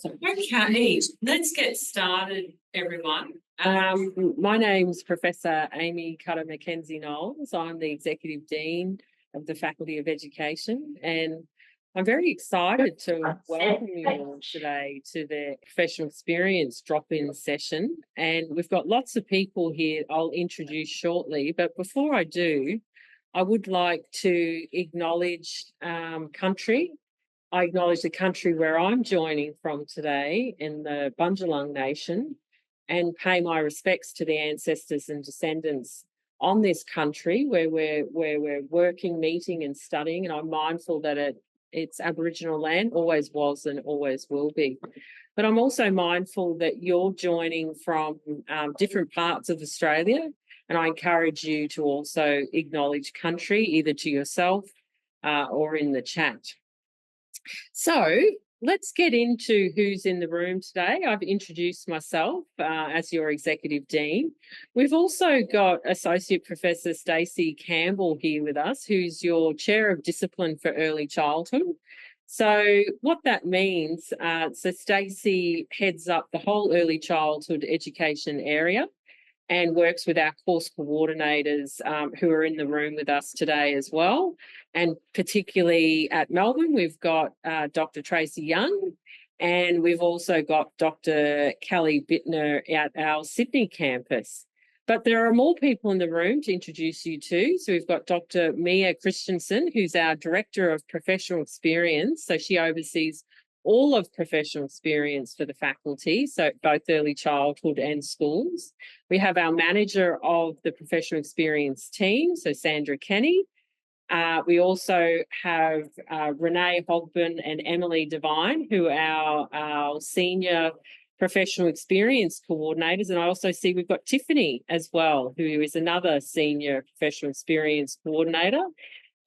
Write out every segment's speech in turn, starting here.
Okay, let's get started, everyone. My name's Professor Amy Cutter-Mackenzie-Knowles. I'm the Executive Dean of the Faculty of Education, and I'm very excited to welcome you all today to the Professional Experience Drop-In Session. And we've got lots of people here I'll introduce shortly, but before I do, I would like to acknowledge country. I acknowledge the country where I'm joining from today in the Bundjalung Nation and pay my respects to the ancestors and descendants on this country where we're working, meeting and studying. And I'm mindful that it's Aboriginal land, always was and always will be. But I'm also mindful that you're joining from different parts of Australia, and I encourage you to also acknowledge country either to yourself or in the chat. So let's get into who's in the room today. I've introduced myself as your Executive Dean. We've also got Associate Professor Stacey Campbell here with us, who's your Chair of Discipline for Early Childhood. So what that means, so Stacey heads up the whole early childhood education area and works with our course coordinators who are in the room with us today as well. And particularly at Melbourne, we've got Dr. Tracy Young, and we've also got Dr. Kelly Bittner at our Sydney campus. But there are more people in the room to introduce you to. So we've got Dr. Mia Christensen, who's our Director of Professional Experience. So she oversees all of professional experience for the faculty, so both early childhood and schools. We have our manager of the professional experience team, so Sandra Kenny. We also have Renee Hogben and Emily Devine, who are our senior professional experience coordinators. And I also see we've got Tiffany as well, who is another senior professional experience coordinator.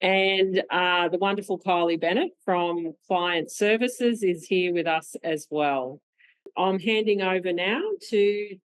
And the wonderful Kylie Bennett from Client Services is here with us as well. I'm handing over now to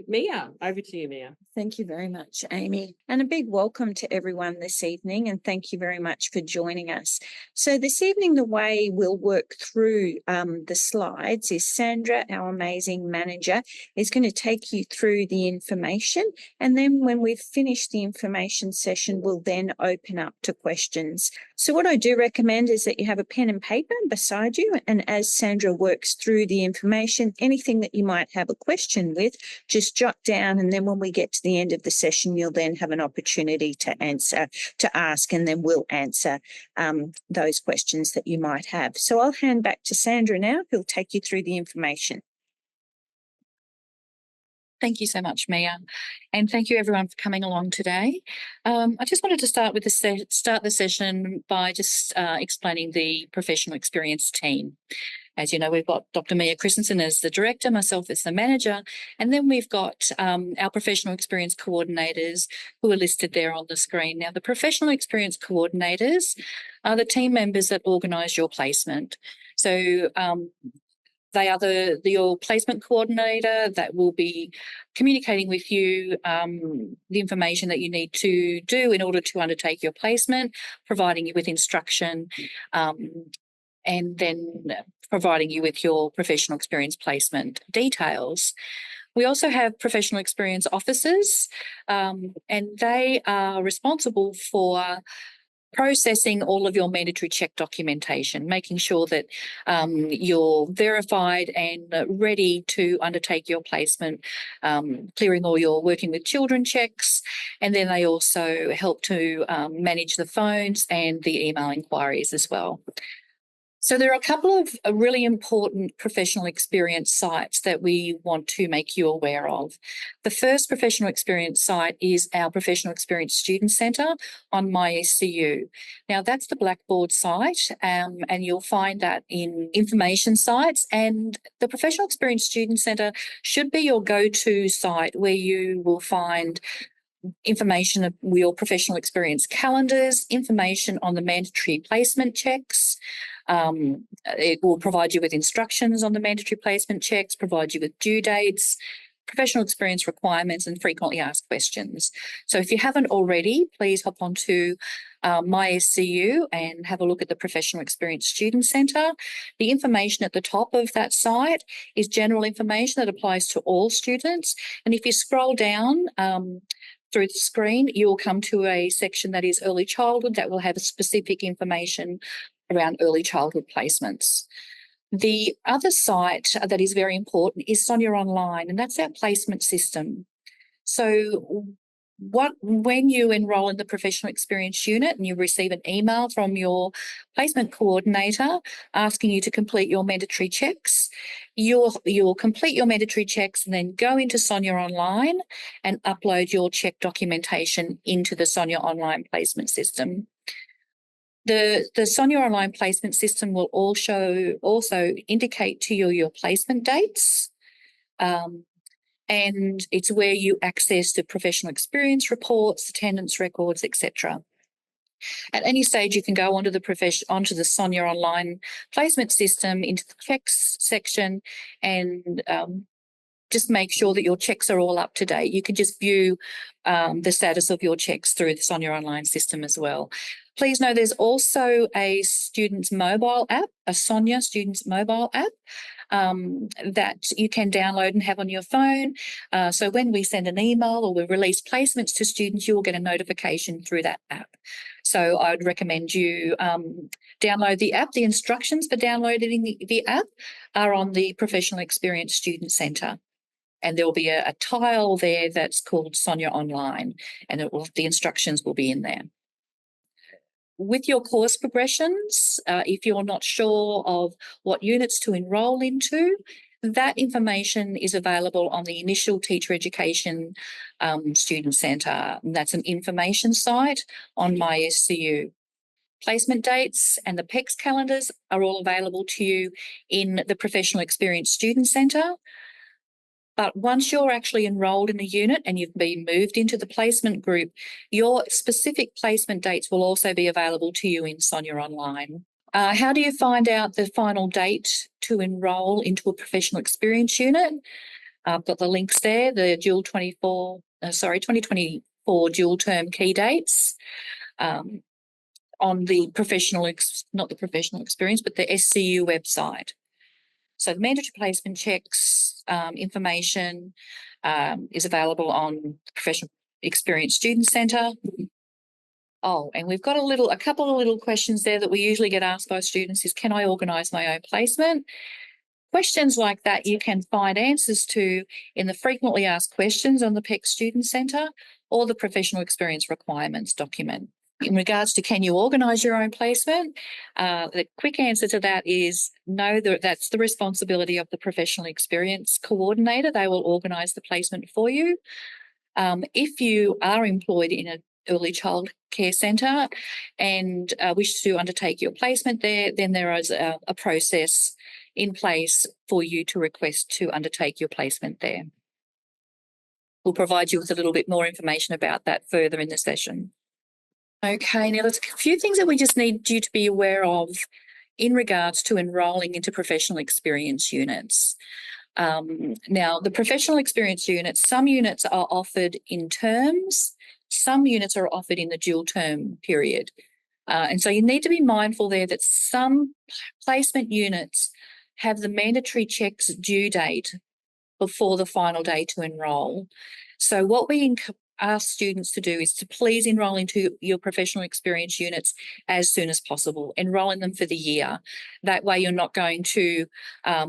Mia. Over to you, Mia. Thank you very much, Amy. And a big welcome to everyone this evening, and thank you very much for joining us. So this evening, the way we'll work through the slides is Sandra, our amazing manager, is going to take you through the information. And then when we've finished the information session, we'll then open up to questions. So what I do recommend is that you have a pen and paper beside you. And as Sandra works through the information, anything that you might have a question with, just jot down. And then when we get to the end of the session, you'll then have an opportunity to ask, and then we'll answer those questions that you might have. So I'll hand back to Sandra now, who'll take you through the information. Thank you so much, Mia, and thank you everyone for coming along today. I just wanted to start the session by just explaining the professional experience team. As you know, we've got Dr. Mia Christensen as the director, myself as the manager, and then we've got our professional experience coordinators who are listed there on the screen. Now, the professional experience coordinators are the team members that organise your placement. So they are your placement coordinator that will be communicating with you the information that you need to do in order to undertake your placement, providing you with instruction, and then providing you with your professional experience placement details. We also have professional experience officers, and they are responsible for processing all of your mandatory check documentation, making sure that you're verified and ready to undertake your placement, clearing all your working with children checks, and then they also help to manage the phones and the email inquiries as well. So there are a couple of really important professional experience sites that we want to make you aware of. The first professional experience site is our Professional Experience Student Centre on My SCU. Now that's the Blackboard site, and you'll find that in information sites, and the Professional Experience Student Centre should be your go-to site where you will find information of your professional experience calendars, information on the mandatory placement checks. It will provide you with instructions on the mandatory placement checks, provide you with due dates, professional experience requirements, and frequently asked questions. So if you haven't already, please hop onto My SCU and have a look at the Professional Experience Student Centre. The information at the top of that site is general information that applies to all students. And if you scroll down through the screen, you will come to a section that is early childhood that will have specific information around early childhood placements. The other site that is very important is Sonia Online, and that's our placement system. So when you enrol in the Professional Experience Unit and you receive an email from your placement coordinator asking you to complete your mandatory checks, you'll complete your mandatory checks and then go into Sonia Online and upload your check documentation into the Sonia Online placement system. The Sonia Online placement system will also indicate to you your placement dates, and it's where you access the professional experience reports, attendance records, etc. At any stage, you can go onto the Sonia Online placement system into the checks section and just make sure that your checks are all up to date. You can just view the status of your checks through the Sonia Online system as well. Please know there's also a student's mobile app, a Sonia student's mobile app, that you can download and have on your phone. So when we send an email or we release placements to students, you will get a notification through that app. So I would recommend you download the app. The instructions for downloading the app are on the Professional Experience Student Centre. And there will be a tile there that's called Sonia Online, and the instructions will be in there. With your course progressions, if you're not sure of what units to enrol into, that information is available on the Initial Teacher Education Student Centre. That's an information site on my SCU. Placement dates and the PEx calendars are all available to you in the Professional Experience Student Centre. But once you're actually enrolled in a unit and you've been moved into the placement group, your specific placement dates will also be available to you in Sonia Online. How do you find out the final date to enrol into a professional experience unit? I've got the links there, the 2024 dual term key dates on the not the professional experience, but the SCU website. So the mandatory placement checks information is available on the Professional Experience Student Centre. Oh, and we've got a couple of little questions there that we usually get asked by students is, can I organise my own placement? Questions like that you can find answers to in the frequently asked questions on the PEx Student Centre or the Professional Experience Requirements document. In regards to can you organise your own placement, the quick answer to that is no, that's the responsibility of the Professional Experience Coordinator. They will organise the placement for you. If you are employed in an early child care centre and wish to undertake your placement there, then there is a process in place for you to request to undertake your placement there. We'll provide you with a little bit more information about that further in the session. Okay, now there's a few things that we just need you to be aware of in regards to enrolling into professional experience units. Now, the professional experience units, some units are offered in terms, some units are offered in the dual term period. And so you need to be mindful there that some placement units have the mandatory checks due date before the final day to enrol. So what we ask students to do is to please enrol into your professional experience units as soon as possible. Enrol in them for the year. That way you're not going to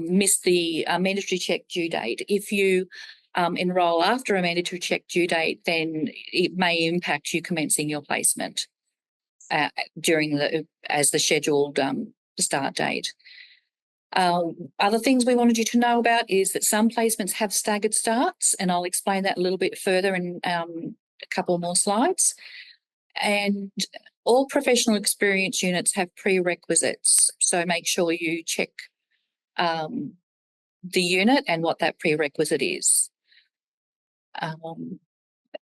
miss the mandatory check due date. If you enrol after a mandatory check due date, then it may impact you commencing your placement as the scheduled start date. Other things we wanted you to know about is that some placements have staggered starts, and I'll explain that a little bit further in a couple more slides. And all professional experience units have prerequisites, so make sure you check the unit and what that prerequisite is. And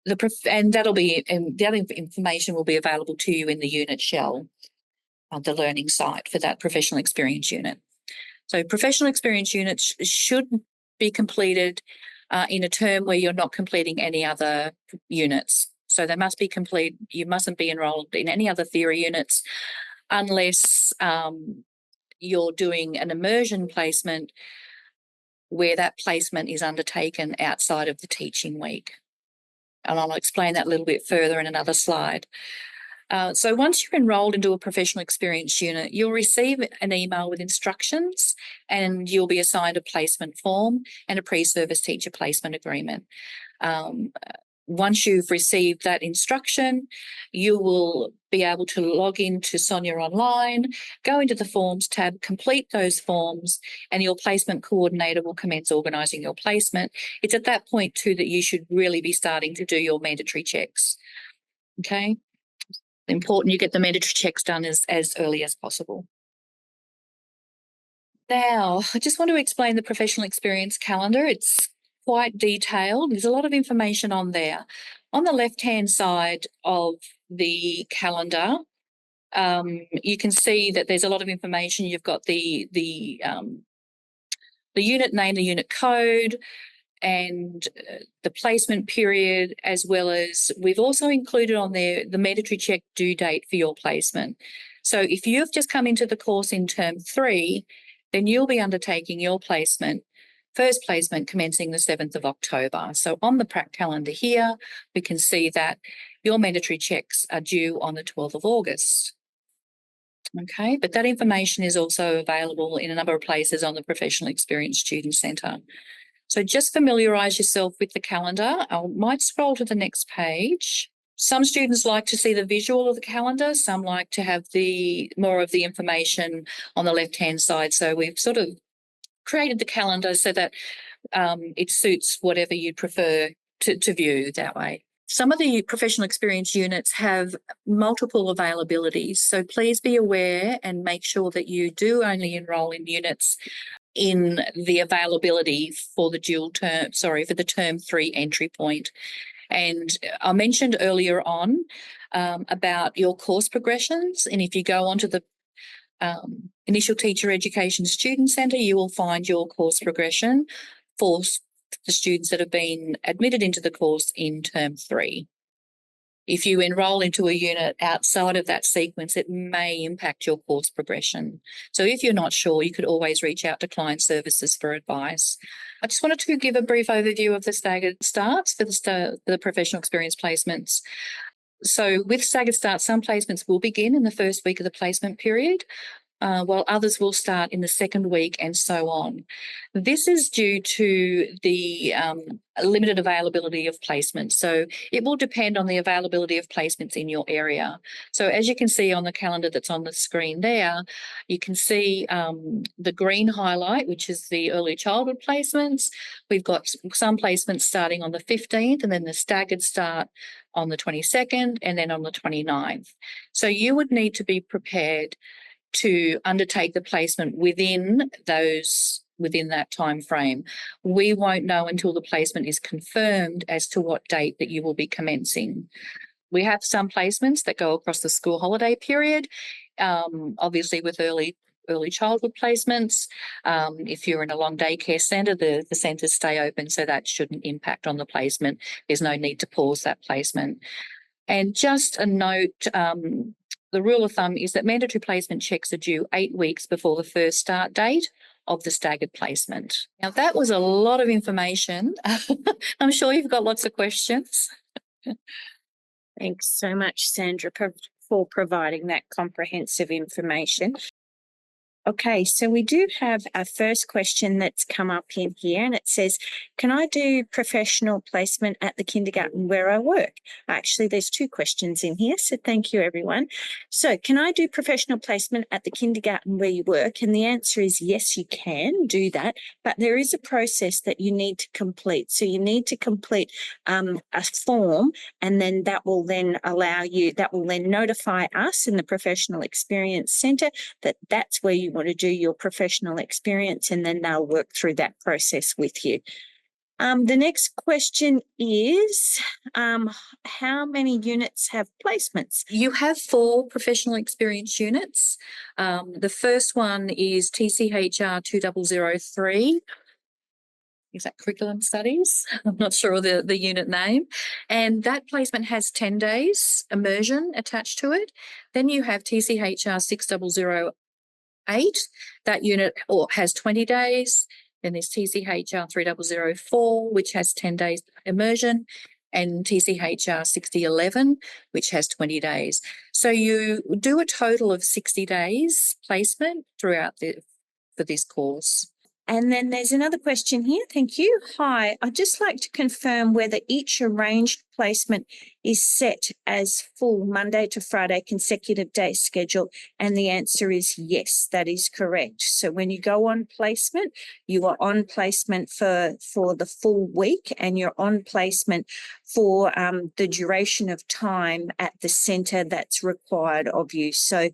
the other information will be available to you in the unit shell, the learning site for that professional experience unit. So professional experience units should be completed in a term where you're not completing any other units. So they must be complete. You mustn't be enrolled in any other theory units unless you're doing an immersion placement where that placement is undertaken outside of the teaching week. And I'll explain that a little bit further in another slide. So once you're enrolled into a professional experience unit, you'll receive an email with instructions and you'll be assigned a placement form and a pre-service teacher placement agreement. Once you've received that instruction, you will be able to log into Sonia Online, go into the Forms tab, complete those forms, and your placement coordinator will commence organising your placement. It's at that point too that you should really be starting to do your mandatory checks. Okay? Important you get the mandatory checks done as early as possible. Now, I just want to explain the professional experience calendar. It's quite detailed. There's a lot of information on there. On the left-hand side of the calendar, you can see that there's a lot of information. You've got the unit name, the unit code, and the placement period, as well as we've also included on there the mandatory check due date for your placement. So if you've just come into the course in term 3, then you'll be undertaking your placement, first placement commencing the 7th of October. So on the prac calendar here, we can see that your mandatory checks are due on the 12th of August. Okay, but that information is also available in a number of places on the Professional Experience Student Centre. So just familiarise yourself with the calendar. I might scroll to the next page. Some students like to see the visual of the calendar. Some like to have more of the information on the left-hand side. So we've sort of created the calendar so that it suits whatever you prefer to view that way. Some of the professional experience units have multiple availabilities. So please be aware and make sure that you do only enrol in units in the availability for the for the term 3 entry point. And I mentioned earlier on about your course progressions. And if you go onto the Initial Teacher Education Student Centre, you will find your course progression for the students that have been admitted into the course in term 3. If you enrol into a unit outside of that sequence, it may impact your course progression. So if you're not sure, you could always reach out to client services for advice. I just wanted to give a brief overview of the staggered starts for the professional experience placements. So with staggered starts, some placements will begin in the first week of the placement period, while others will start in the second week and so on. This is due to the limited availability of placements. So it will depend on the availability of placements in your area. So as you can see on the calendar that's on the screen there, you can see the green highlight, which is the early childhood placements. We've got some placements starting on the 15th and then the staggered start on the 22nd and then on the 29th. So you would need to be prepared to undertake the placement within that time frame. We won't know until the placement is confirmed as to what date that you will be commencing. We have some placements that go across the school holiday period, obviously with early childhood placements. If you're in a long daycare centre, the centres stay open, so that shouldn't impact on the placement. There's no need to pause that placement. And just a note, the rule of thumb is that mandatory placement checks are due 8 weeks before the first start date of the staggered placement. Now, that was a lot of information. I'm sure you've got lots of questions. Thanks so much, Sandra, for providing that comprehensive information. Okay, so we do have our first question that's come up in here, and it says, can I do professional placement at the kindergarten where I work? Actually, there's 2 questions in here, so thank you, everyone. So can I do professional placement at the kindergarten where you work? And the answer is yes, you can do that, but there is a process that you need to complete. So you need to complete a form, and then that will then notify us in the Professional Experience Centre that that's where you want to do your professional experience, and then they'll work through that process with you. The next question is, how many units have placements? You have 4 professional experience units. The first one is TCHR 2003. is that curriculum studies? I'm not sure the unit name. And that placement has 10 days immersion attached to it. Then you have TCHR 6008. That unit has 20 days. Then there's TCHR 3004, which has 10 days immersion, and TCHR 6011, which has 20 days. So you do a total of 60 days placement throughout for this course. And then there's another question here. Thank you. Hi, I'd just like to confirm whether each arranged placement is set as full Monday to Friday consecutive day schedule. And the answer is yes, that is correct. So when you go on placement, you are on placement for the full week, and you're on placement for the duration of time at the centre that's required of you. So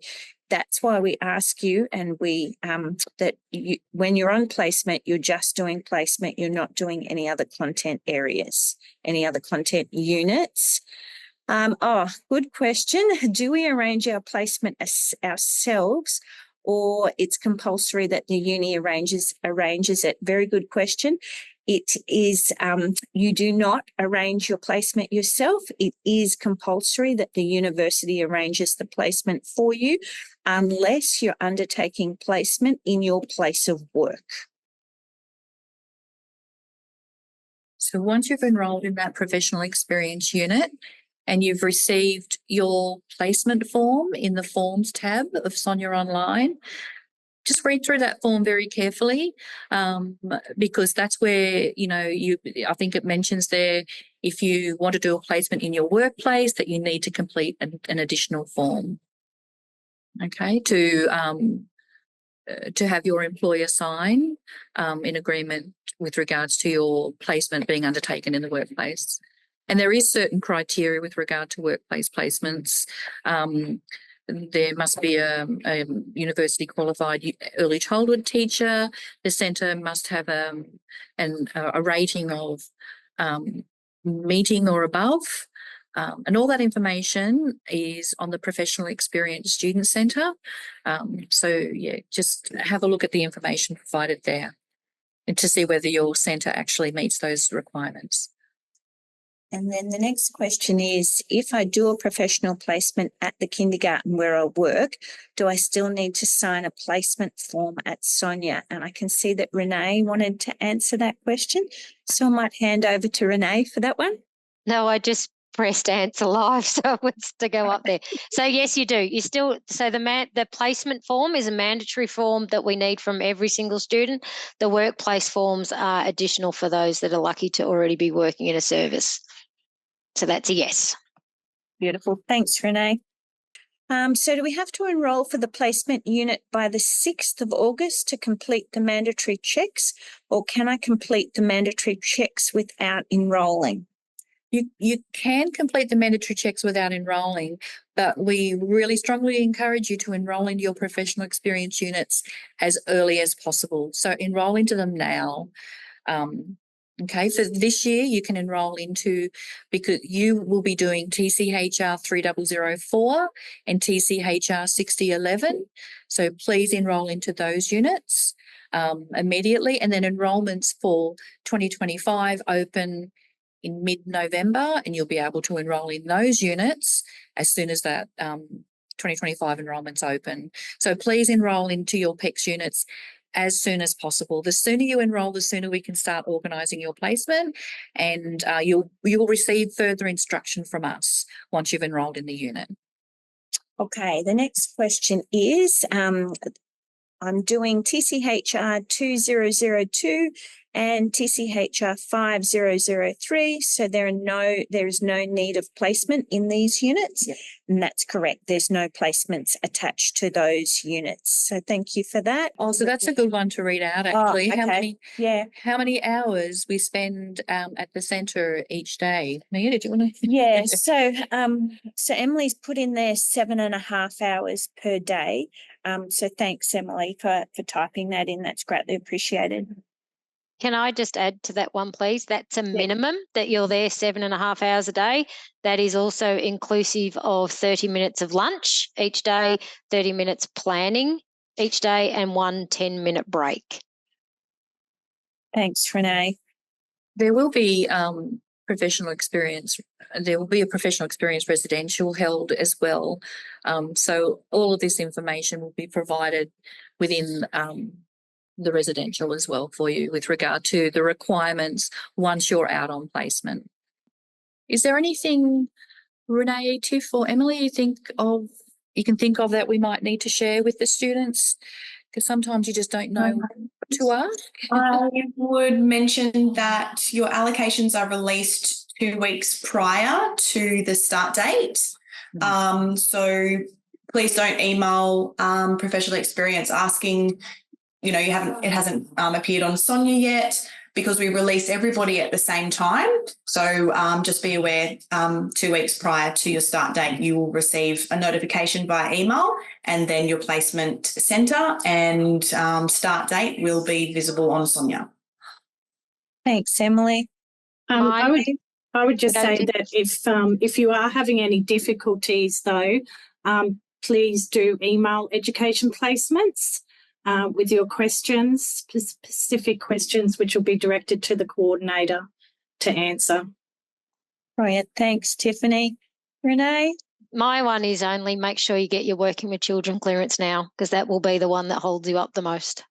that's why we ask you, and when you're on placement, you're just doing placement. You're not doing any other content areas, any other content units. Good question. Do we arrange our placement ourselves, or it's compulsory that the uni arranges it? Very good question. It is, you do not arrange your placement yourself. It is compulsory that the university arranges the placement for you, unless you're undertaking placement in your place of work. So once you've enrolled in that professional experience unit and you've received your placement form in the forms tab of Sonia Online, just read through that form very carefully, because that's where, I think it mentions there, if you want to do a placement in your workplace, that you need to complete an additional form, okay, to have your employer sign in agreement with regards to your placement being undertaken in the workplace. And there is certain criteria with regard to workplace placements. There must be a university qualified early childhood teacher. The centre must have a rating of meeting or above. And all that information is on the Professional Experience Student Centre. Just have a look at the information provided there and to see whether your centre actually meets those requirements. And then the next question is, if I do a professional placement at the kindergarten where I work, do I still need to sign a placement form at Sonia? And I can see that Renee wanted to answer that question. So I might hand over to Renee for that one. No, I just pressed answer live, so it wants to go up there. So yes, you do. The placement form is a mandatory form that we need from every single student. The workplace forms are additional for those that are lucky to already be working in a service. So that's a yes. Beautiful. Thanks, Renee. So do we have to enrol for the placement unit by the 6th of August to complete the mandatory checks, or can I complete the mandatory checks without enrolling? You can complete the mandatory checks without enrolling, but we really strongly encourage you to enrol into your professional experience units as early as possible. So enrol into them now. Okay, so this year you can enrol into, because you will be doing TCHR 3004 and TCHR 6011. So please enrol into those units immediately, and then enrolments for 2025 open in mid-November, and you'll be able to enrol in those units as soon as that 2025 enrolment's open. So please enrol into your PEx units as soon as possible. The sooner you enrol, the sooner we can start organising your placement, and you'll receive further instruction from us once you've enrolled in the unit. Okay, the next question is, I'm doing TCHR 2002 and TCHR 5003. So there is no need of placement in these units. Yep. And that's correct. There's no placements attached to those units. So thank you for that. Oh, so that's a good one to read out, actually. Oh, okay. How many hours we spend at the centre each day? Mia, did you want to? Yeah, so Emily's put in there 7.5 hours per day. So thanks, Emily, for typing that in. That's greatly appreciated. Can I just add to that one, please? That's a minimum that you're there 7.5 hours a day. That is also inclusive of 30 minutes of lunch each day, 30 minutes planning each day, and one 10-minute break. Thanks, Renee. There will be professional experience. There will be a professional experience residential held as well. So all of this information will be provided within the residential as well for you with regard to the requirements once you're out on placement. Is there anything, Renee, Tiff, or Emily, you can think of that we might need to share with the students? Because sometimes you just don't know what to ask. I would mention that your allocations are released 2 weeks prior to the start date. So please don't email professional experience asking, it hasn't appeared on Sonia yet, because we release everybody at the same time. So just be aware 2 weeks prior to your start date, you will receive a notification via email, and then your placement centre and start date will be visible on Sonia. Thanks, Emily. I would just say that if you are having any difficulties though, please do email education placements with your questions, specific questions, which will be directed to the coordinator to answer. Brilliant. Thanks, Tiffany. Renee? My one is only make sure you get your working with children clearance now, because that will be the one that holds you up the most.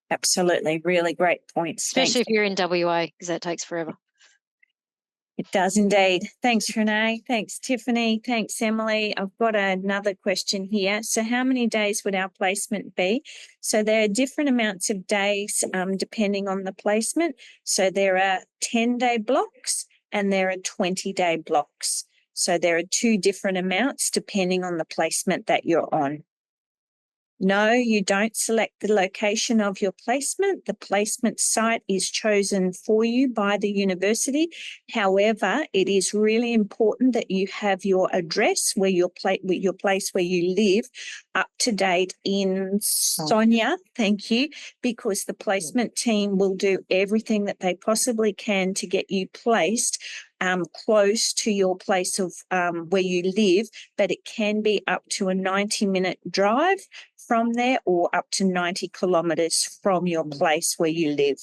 Absolutely. Really great points. Especially if you're in WA, because that takes forever. It does indeed. Thanks, Renee. Thanks, Tiffany. Thanks, Emily. I've got another question here. So how many days would our placement be? So there are different amounts of days depending on the placement. So there are 10-day blocks and there are 20-day blocks. So there are 2 different amounts depending on the placement that you're on. No, you don't select the location of your placement. The placement site is chosen for you by the university. However, it is really important that you have your address where your place where you live up to date in Sonia. Thank you, because the placement team will do everything that they possibly can to get you placed close to your place of where you live, but it can be up to a 90-minute drive from there or up to 90 kilometres from your place where you live.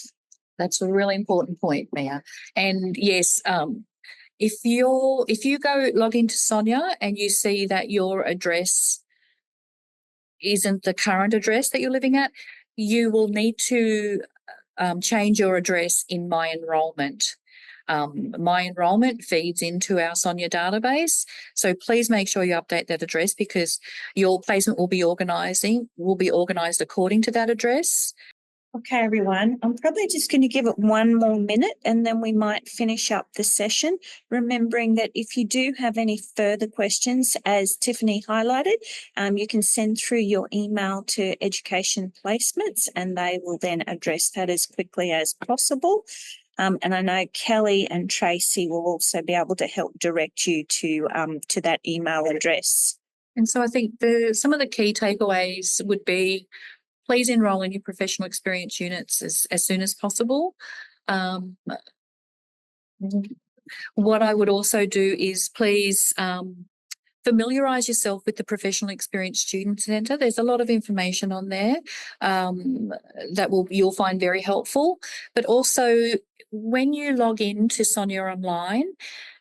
That's a really important point, Mia. And yes, if you go log into Sonia and you see that your address isn't the current address that you're living at, you will need to change your address in My Enrolment. My Enrolment feeds into our Sonia database. So please make sure you update that address, because your placement will be organised according to that address. Okay, everyone, I'm probably just going to give it 1 more minute and then we might finish up the session, remembering that if you do have any further questions, as Tiffany highlighted, you can send through your email to Education Placements and they will then address that as quickly as possible. And I know Kelly and Tracy will also be able to help direct you to that email address. And so I think some of the key takeaways would be, please enrol in your professional experience units as soon as possible. What I would also do is please familiarise yourself with the Professional Experience Student Centre. There's a lot of information on there that you'll find very helpful. But also, when you log in to Sonia Online,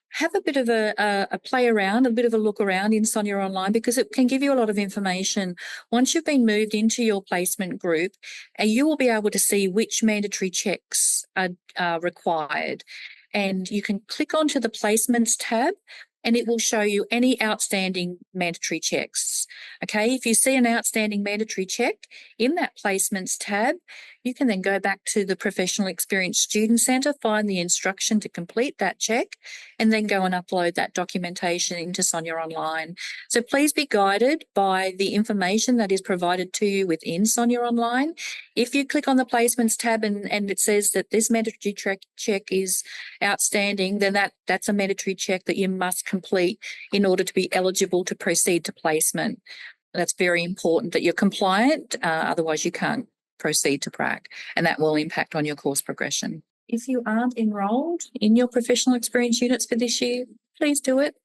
have a bit of a play around, a bit of a look around in Sonia Online, because it can give you a lot of information. Once you've been moved into your placement group, you will be able to see which mandatory checks are required. And you can click onto the Placements tab and it will show you any outstanding mandatory checks. Okay, if you see an outstanding mandatory check in that Placements tab, you can then go back to the Professional Experience Student Centre, find the instruction to complete that check, and then go and upload that documentation into Sonia Online. So please be guided by the information that is provided to you within Sonia Online. If you click on the Placements tab and it says that this mandatory check is outstanding, then that's a mandatory check that you must complete in order to be eligible to proceed to placement. That's very important that you're compliant, otherwise you can't proceed to prac, and that will impact on your course progression. If you aren't enrolled in your professional experience units for this year, please do it.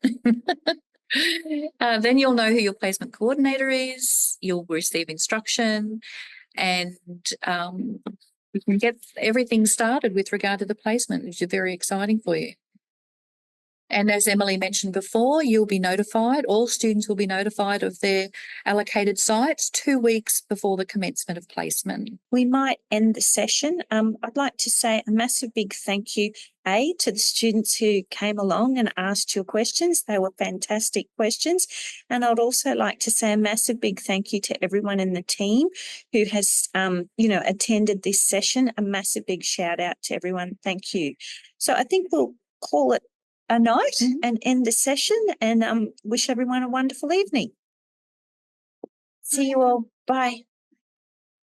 Then you'll know who your placement coordinator is, you'll receive instruction, and we can get everything started with regard to the placement, which is very exciting for you. And as Emily mentioned before, you'll be notified, all students will be notified of their allocated sites 2 weeks before the commencement of placement. We might end the session. I'd like to say a massive big thank you, to the students who came along and asked your questions. They were fantastic questions. And I'd also like to say a massive big thank you to everyone in the team who has, attended this session. A massive big shout out to everyone. Thank you. So I think we'll call it a night and end the session, and wish everyone a wonderful evening. See you all. Bye.